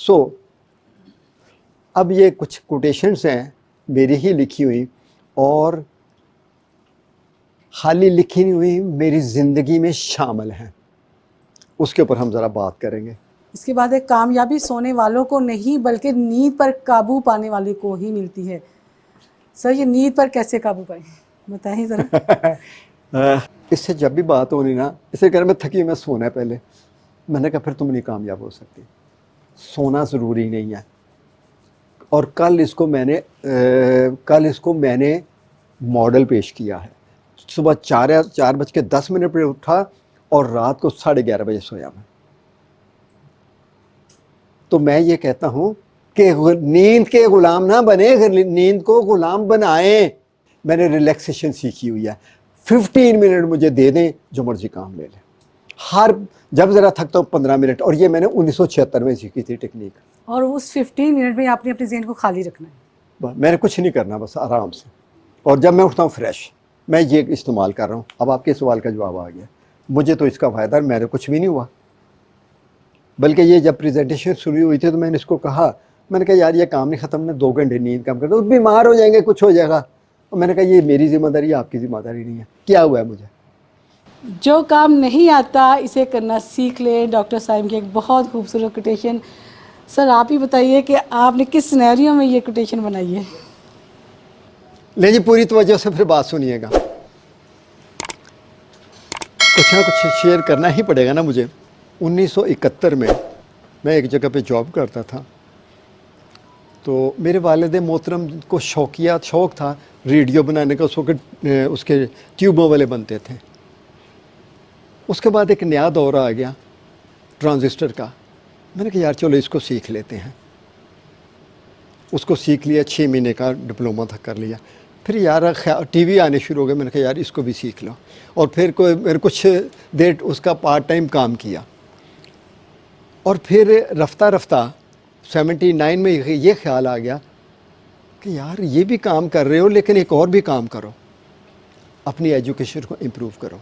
سو اب یہ کچھ کوٹیشنز ہیں میری ہی لکھی ہوئی اور خالی لکھی نہیں ہوئی، میری زندگی میں شامل ہیں، اس کے اوپر ہم ذرا بات کریں گے۔ اس کے بعد ایک کامیابی سونے والوں کو نہیں بلکہ نیند پر قابو پانے والے کو ہی ملتی ہے۔ سر یہ نیند پر کیسے قابو پائیں بتائیں ذرا۔ اس سے جب بھی بات ہونی نا، اسے کہہ رہا میں تھکی میں سونا ہے پہلے، میں نے کہا پھر تم نہیں کامیاب ہو سکتی، سونا ضروری نہیں ہے۔ اور کل اس کو میں نے ماڈل پیش کیا ہے، صبح 4:10 پہ اٹھا اور رات کو 11:30 بجے سویا میں۔ تو میں یہ کہتا ہوں کہ نیند کے غلام نہ بنے، نیند کو غلام بنائیں۔ میں نے ریلیکسیشن سیکھی ہوئی ہے، 15 منٹ مجھے دے دیں جو مرضی کام لے لیں، جب ذرا تھکتا ہوں 15 منٹ، اور یہ میں نے 1976 میں سیکھی تھی ٹیکنیک۔ اور اس 15 منٹ میں آپ نے اپنے ذہن کو خالی رکھنا ہے، میں نے کچھ نہیں کرنا، بس آرام سے، اور جب میں اٹھتا ہوں فریش، میں یہ استعمال کر رہا ہوں۔ اب آپ کے سوال کا جواب آ گیا، مجھے تو اس کا فائدہ، میرے کچھ بھی نہیں ہوا، بلکہ یہ جب پریزنٹیشن شروع ہوئی تھی تو میں نے اس کو کہا، میں نے کہا یار یہ کام نہیں ختم، میں 2 گھنٹے نیند کم کر دو، بیمار ہو جائیں گے، کچھ ہو جائے گا۔ اور میں نے کہا یہ میری ذمہ داری ہے، آپ کی ذمہ داری نہیں ہے، کیا ہوا ہے مجھے؟ جو کام نہیں آتا اسے کرنا سیکھ لیں۔ ڈاکٹر صاحب کی ایک بہت خوبصورت کوٹیشن۔ سر آپ ہی بتائیے کہ آپ نے کس سینیریو میں یہ کوٹیشن بنائی ہے؟ لے جی پوری توجہ سے پھر بات سنیے گا، کچھ نہ کچھ شیئر کرنا ہی پڑے گا نا مجھے۔ 1971 میں ایک جگہ پہ جاب کرتا تھا، تو میرے والد محترم کو شوق تھا ریڈیو بنانے کا، اس وقت اس کے ٹیوبوں والے بنتے تھے۔ اس کے بعد ایک نیا دور آ گیا ٹرانزسٹر کا، میں نے کہا یار چلو اس کو سیکھ لیتے ہیں۔ اس کو سیکھ لیا، 6 مہینے کا ڈپلوما تھا، کر لیا۔ پھر یار ٹی وی آنے شروع ہو گئے، میں نے کہا یار اس کو بھی سیکھ لو، اور پھر کچھ دیر اس کا پارٹ ٹائم کام کیا۔ اور پھر رفتہ رفتہ 79 میں یہ خیال آ گیا کہ یار یہ بھی کام کر رہے ہو لیکن ایک اور بھی کام کرو، اپنی ایجوکیشن کو امپروو کرو۔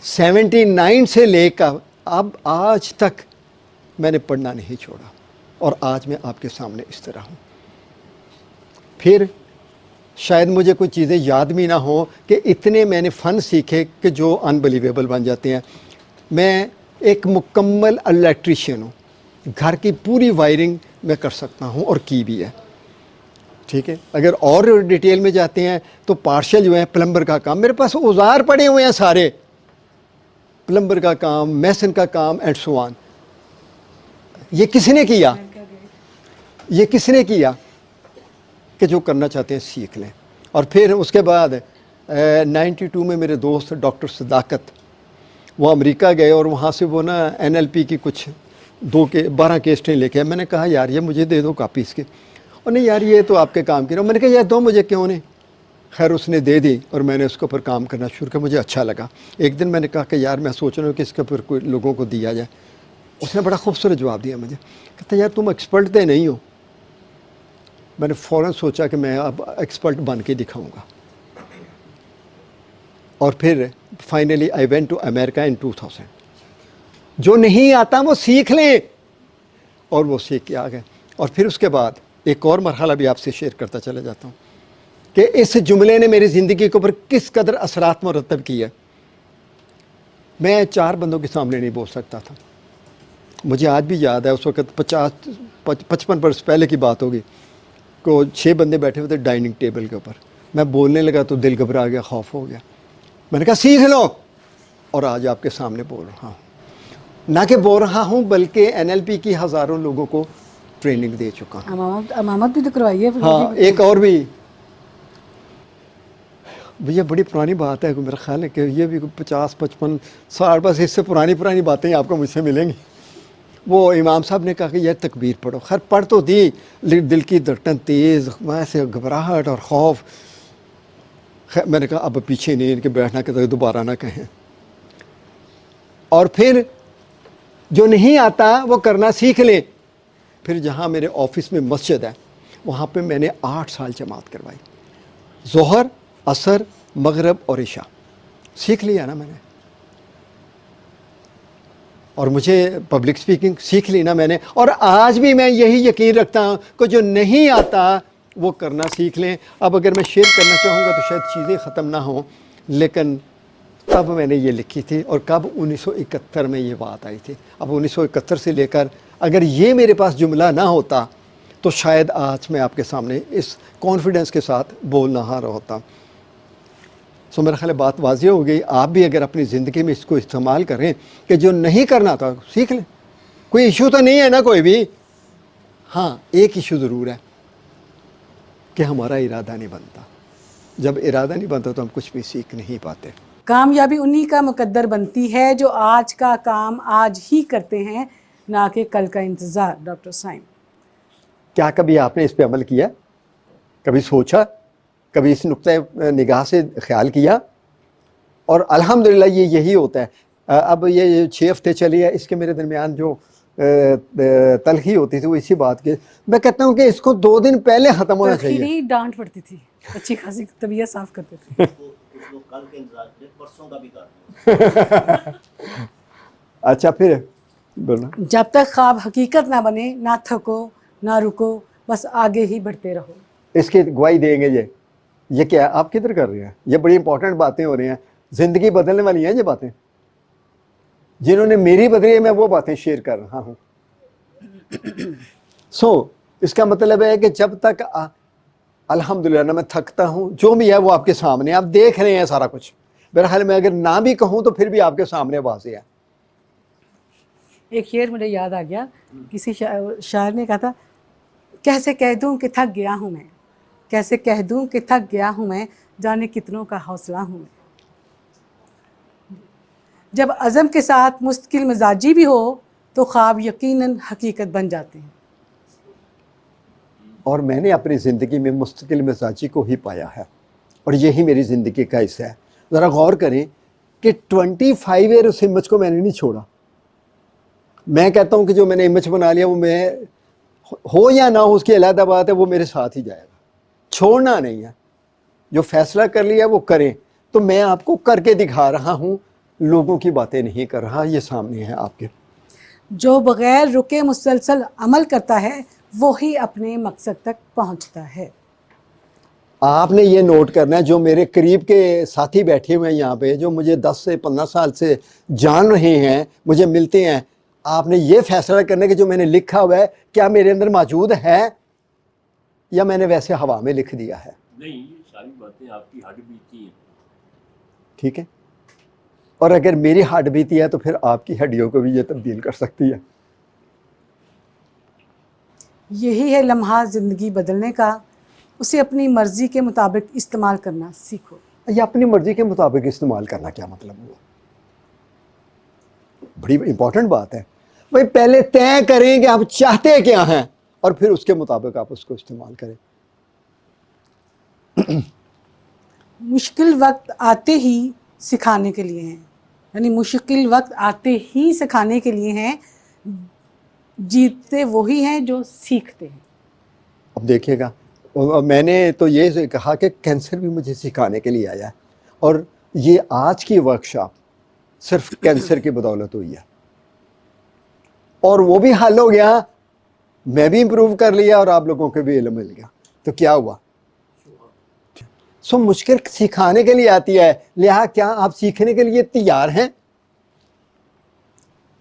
79 سے لے کر اب آج تک میں نے پڑھنا نہیں چھوڑا، اور آج میں آپ کے سامنے اس طرح ہوں۔ پھر شاید مجھے کوئی چیزیں یاد بھی نہ ہوں کہ اتنے میں نے فن سیکھے کہ جو انبلیویبل بن جاتے ہیں۔ میں ایک مکمل الیکٹریشین ہوں، گھر کی پوری وائرنگ میں کر سکتا ہوں، اور کی بھی ہے، ٹھیک ہے۔ اگر اور ڈیٹیل میں جاتے ہیں تو پارشل جو ہے پلمبر کا کام، میرے پاس اوزار پڑے ہوئے ہیں سارے، پلمبر کا کام، میسن کا کام، اینڈ سو آن۔ یہ کس نے کیا؟ یہ کس نے کیا کہ جو کرنا چاہتے ہیں سیکھ لیں۔ اور پھر اس کے بعد 92 میں میرے دوست ڈاکٹر صداقت وہ امریکہ گئے، اور وہاں سے وہ نا NLP کی کچھ 12 کیسٹیں لے کے آئے۔ میں نے کہا یار یہ مجھے دے دو کاپی اس کی، اور نہیں یار یہ تو آپ کے کام کی رہا۔ میں نے کہا یار دو مجھے، کیوں نہیں؟ خیر اس نے دے دی، اور میں نے اس کے اوپر کام کرنا شروع کیا، مجھے اچھا لگا۔ ایک دن میں نے کہا کہ یار میں سوچ رہا ہوں کہ اس کے اوپر کوئی لوگوں کو دیا جائے۔ اس نے بڑا خوبصورت جواب دیا مجھے، کہتا یار تم ایکسپرٹ تو نہیں ہو۔ میں نے فوراً سوچا کہ میں اب ایکسپرٹ بن کے دکھاؤں گا، اور پھر finally I went to America in 2000۔ جو نہیں آتا وہ سیکھ لیں، اور وہ سیکھ کے آ گئے۔ اور پھر اس کے بعد ایک اور مرحلہ بھی آپ سے شیئر کرتا چلا جاتا ہوں کہ اس جملے نے میری زندگی کے اوپر کس قدر اثرات مرتب کیے۔ میں 4 بندوں کے سامنے نہیں بول سکتا تھا، مجھے آج بھی یاد ہے، اس وقت 55 برس پہلے کی بات ہوگی، کو 6 بندے بیٹھے ہوئے تھے ڈائننگ ٹیبل کے اوپر۔ میں بولنے لگا تو دل گھبرا گیا، خوف ہو گیا۔ میں نے کہا سیکھ لو، اور آج آپ کے سامنے بول رہا ہوں، نہ کہ بول رہا ہوں بلکہ NLP کی ہزاروں لوگوں کو ٹریننگ دے چکا ہوں۔ امامت بھی تو کروائی ہے۔ ہاں ایک اور بھی، یہ بڑی پرانی بات ہے، میرا خیال ہے کہ یہ بھی 50-55 سال، بس اس سے پرانی باتیں آپ کو مجھ سے ملیں گی۔ وہ امام صاحب نے کہا کہ یہ تکبیر پڑھو، خیر پڑھ تو دی، دل کی دھڑکن تیز، ویسے گھبراہٹ اور خوف۔ میں نے کہا اب پیچھے نہیں، ان کے بیٹھنا کہ دوبارہ نہ کہیں۔ اور پھر جو نہیں آتا وہ کرنا سیکھ لیں۔ پھر جہاں میرے آفس میں مسجد ہے، وہاں پہ میں نے 8 سال جماعت کروائی، ظہر، عصر، مغرب اور عشاء، سیکھ لیا نا میں نے۔ اور مجھے پبلک سپیکنگ سیکھ لی نا میں نے, اور آج بھی میں یہی یقین رکھتا ہوں کہ جو نہیں آتا وہ کرنا سیکھ لیں. اب اگر میں شیئر کرنا چاہوں گا تو شاید چیزیں ختم نہ ہوں, لیکن تب میں نے یہ لکھی تھی, اور کب 1971 میں یہ بات آئی تھی. اب 1971 سے لے کر اگر یہ میرے پاس جملہ نہ ہوتا تو شاید آج میں آپ کے سامنے اس کانفیڈنس کے ساتھ بول نہ رہا ہوتا. سو میرا خیال ہے بات واضح ہو گئی. آپ بھی اگر اپنی زندگی میں اس کو استعمال کریں کہ جو نہیں کرنا تھا سیکھ لیں. کوئی ایشو تو نہیں ہے نا کوئی بھی. ہاں ایک ایشو ضرور ہے کہ ہمارا ارادہ نہیں بنتا. جب ارادہ نہیں بنتا تو ہم کچھ بھی سیکھ نہیں پاتے. کامیابی انہی کا مقدر بنتی ہے جو آج کا کام آج ہی کرتے ہیں, نہ کہ کل کا انتظار. ڈاکٹر سائم, کیا کبھی آپ نے اس پہ عمل کیا؟ کبھی سوچا؟ کبھی اس نقطۂ نگاہ سے خیال کیا؟ اور الحمدللہ یہی ہوتا ہے. اب یہ 6 ہفتے چلی ہے, اس کے میرے درمیان جو تلخی ہوتی تھی وہ اسی بات کے, میں کہتا ہوں کہ اس کو 2 دن پہلے ختم ہونا تلخی چاہیے. نہیں, ڈانٹ پڑتی تھی, اچھی خاصی طبیعت صاف کرتے تھے. کل کے انتظار کریں, پرسوں کا بھی کر. اچھا پھر بولنا. جب تک خواب حقیقت نہ بنے نہ تھکو نہ رکو, بس آگے ہی بڑھتے رہو. اس کی گواہی دیں گے. یہ کیا ہے آپ کدھر کر رہے ہیں؟ یہ بڑی امپورٹنٹ باتیں ہو رہی ہیں, زندگی بدلنے والی ہیں یہ باتیں. جنہوں نے میری بدلی ہے میں وہ باتیں شیئر کر رہا ہوں. اس کا مطلب ہے کہ جب تک الحمدللہ نہ میں تھکتا ہوں, جو بھی ہے وہ آپ کے سامنے, آپ دیکھ رہے ہیں سارا کچھ. بہرحال میں اگر نہ بھی کہوں تو پھر بھی آپ کے سامنے واضح ہے. ایک شعر مجھے یاد آ گیا, کسی شاعر نے کہا تھا, کیسے کہہ دوں کہ تھک گیا ہوں میں, کیسے کہہ دوں کہ تھک گیا ہوں میں, جانے کتنوں کا حوصلہ ہوں میں. جب عزم کے ساتھ مستقل مزاجی بھی ہو تو خواب یقیناً حقیقت بن جاتے ہیں. اور میں نے اپنی زندگی میں مستقل مزاجی کو ہی پایا ہے, اور یہی میری زندگی کا حصہ ہے. ذرا غور کریں کہ 25 ایئر اس ہمت کو میں نے نہیں چھوڑا. میں کہتا ہوں کہ جو میں نے امیج بنا لیا وہ میں ہو یا نہ ہو اس کی علیحدہ بات ہے, وہ میرے ساتھ ہی جائے گا, چھوڑنا نہیں ہے. جو فیصلہ کر لیا وہ کریں. تو میں آپ کو کر کے دکھا رہا ہوں, لوگوں کی باتیں نہیں کر رہا. یہ سامنے ہے آپ کے. جو بغیر رکے مسلسل عمل کرتا ہے وہی اپنے مقصد تک پہنچتا ہے. آپ نے یہ نوٹ کرنا ہے, جو میرے قریب کے ساتھی بیٹھے ہوئے ہیں یہاں پہ, جو مجھے 10 سے 15 سال سے جان رہے ہیں, مجھے ملتے ہیں, آپ نے یہ فیصلہ کرنا ہے کہ جو میں نے لکھا ہوا ہے کیا میرے اندر موجود ہے یا میں نے ویسے ہوا میں لکھ دیا ہے. نہیں, یہ ساری باتیں آپ کی ہڈ بیتی ہیں. ٹھیک ہے, اور اگر میری ہڈ بیتی ہے تو پھر آپ کی ہڈیوں کو بھی یہ تبدیل کر سکتی ہے. یہی ہے لمحہ زندگی بدلنے کا, اسے اپنی مرضی کے مطابق استعمال کرنا سیکھو. یہ اپنی مرضی کے مطابق استعمال کرنا کیا مطلب ہوا؟ بڑی امپورٹنٹ بات ہے. بھائی پہلے طے کریں کہ آپ چاہتے کیا ہیں, اور پھر اس کے مطابق آپ اس کو استعمال کریں. مشکل وقت آتے ہی سکھانے کے لیے ہیں, یعنی مشکل وقت آتے ہی سکھانے کے لیے ہیں. جیتتے وہی ہیں جو سیکھتے ہیں. اب دیکھیے گا, میں نے تو یہ کہا کہ کینسر بھی مجھے سکھانے کے لیے آیا ہے, اور یہ آج کی ورکشاپ صرف کینسر کی بدولت ہوئی ہے, اور وہ بھی حل ہو گیا, میں بھی امپروو کر لیا, اور آپ لوگوں کو بھی علم مل گیا. تو کیا ہوا؟ مشکل سکھانے کے لیے آتی ہے, لہٰذا کیا آپ سیکھنے کے لیے تیار ہیں؟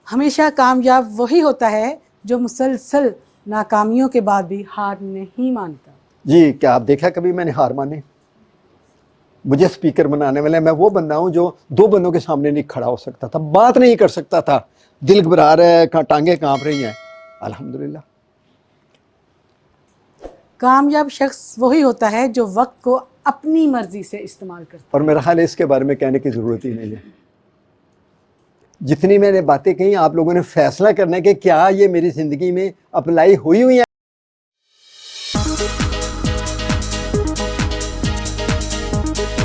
ہمیشہ کامیاب وہی ہوتا ہے جو مسلسل ناکامیوں کے بعد بھی ہار نہیں مانتا. جی, کیا آپ دیکھا کبھی میں نے ہار مانے؟ مجھے سپیکر بنانے والے, میں وہ بندہ ہوں جو 2 بندوں کے سامنے نہیں کھڑا ہو سکتا تھا, بات نہیں کر سکتا تھا, دل گھبرا رہا ہے, ٹانگیں کانپ رہی ہیں. الحمدللہ. کامیاب شخص وہی ہوتا ہے جو وقت کو اپنی مرضی سے استعمال کرتا ہے. اور میرا خیال ہے اس کے بارے میں کہنے کی ضرورت ہی نہیں ہے. جتنی میں نے باتیں کہیں آپ لوگوں نے فیصلہ کرنا ہے کہ کیا یہ میری زندگی میں اپلائی ہوئی ہیں.